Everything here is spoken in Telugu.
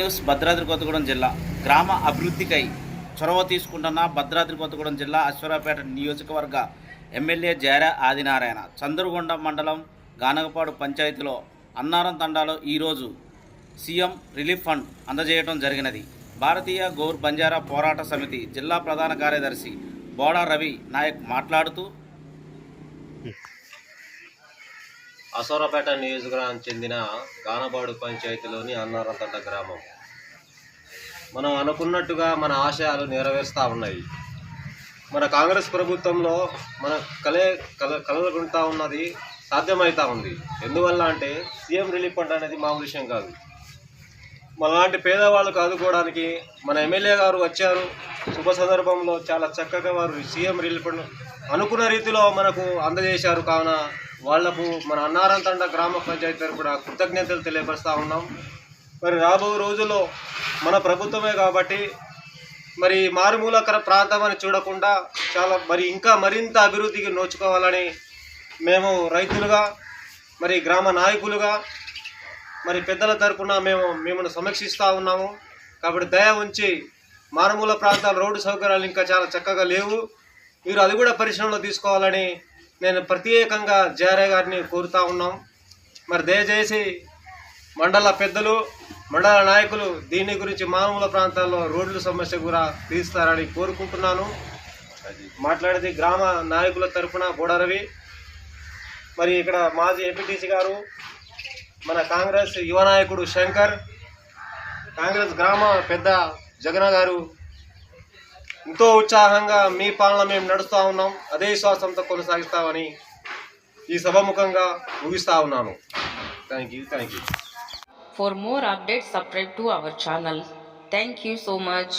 న్యూస్ భద్రాద్రి కొత్తగూడెం జిల్లా గ్రామ అభివృద్ధికై చొరవ తీసుకుంటున్న భద్రాద్రి కొత్తగూడెం జిల్లా అశ్వరాపేట నియోజకవర్గ ఎమ్మెల్యే జారా ఆదినారాయణ చంద్రగొండ మండలం గానగపాడు పంచాయతీలో అన్నారం తండాలో ఈరోజు సీఎం రిలీఫ్ ఫండ్ అందజేయడం జరిగినది. భారతీయ గౌర్ బంజారా పోరాట సమితి జిల్లా ప్రధాన కార్యదర్శి బోడా రవి నాయక్ మాట్లాడుతూ అశ్వరాపేట నియోజకవర్గానికి చెందిన గానపాడు పంచాయతీలోని అన్నారంతండ గ్రామం మనం అనుకున్నట్టుగా మన ఆశయాలు నెరవేరుస్తూ ఉన్నాయి. మన కాంగ్రెస్ ప్రభుత్వంలో మన కలలుకుంటా ఉన్నది సాధ్యమవుతూ ఉంది. ఎందువల్ల అంటే సీఎం రిలీఫ్ ఫండ్ అనేది మామూలు విషయం కాదు. మనలాంటి పేదవాళ్ళకు ఆదుకోవడానికి మన ఎమ్మెల్యే గారు వచ్చారు. శుభ సందర్భంలో చాలా చక్కగా వారు సీఎం రిలీఫ్ ఫండ్ అనుకున్న రీతిలో మనకు అందజేశారు. కావున వాళ్లకు మన అన్నారంతండ గ్రామ పంచాయతీ తరపున కృతజ్ఞతలు తెలియపరుస్తూ ఉన్నాం. మరి రాబో రోజుల్లో మన ప్రభుత్వమే కాబట్టి మరి మారుమూల ప్రాంతం అని చూడకుండా చాలా ఇంకా మరింత అభివృద్ధికి నోచుకోవాలని మేము రైతులుగా మరి గ్రామ నాయకులుగా మరి పెద్దల తరపున మిమ్మల్ని సమీక్షిస్తూ ఉన్నాము. కాబట్టి దయ ఉంచి మారుమూల ప్రాంతాల రోడ్డు సౌకర్యాలు ఇంకా చాలా చక్కగా లేవు, మీరు అది కూడా పరిశ్రమలో తీసుకోవాలని నేను ప్రత్యేకంగా జారే గారిని కోరుతా ఉన్నాం. మరి దయచేసి మండల పెద్దలు మండల నాయకులు దీని గురించి మారుమూల ప్రాంతాల్లో రోడ్ల సమస్య కూడా తీస్తారని కోరుకుంటున్నాను. మాట్లాడేది గ్రామ నాయకుల తరఫున బోడా రవి. మరి ఇక్కడ మాజీ ఎంపీటీసీ గారు, మన కాంగ్రెస్ యువ నాయకుడు శంకర్, కాంగ్రెస్ గ్రామ పెద్ద జగన్ గారు ఎంతో ఉత్సాహంగా మీ పాలన మేము నడుస్తూ ఉన్నాం, అదే విశ్వాసంతో కొనసాగిస్తామని ఈ సభాముఖంగా ముగిస్తూ ఉన్నాను. Thank you. For more updates, subscribe to our channel. Thank you so much.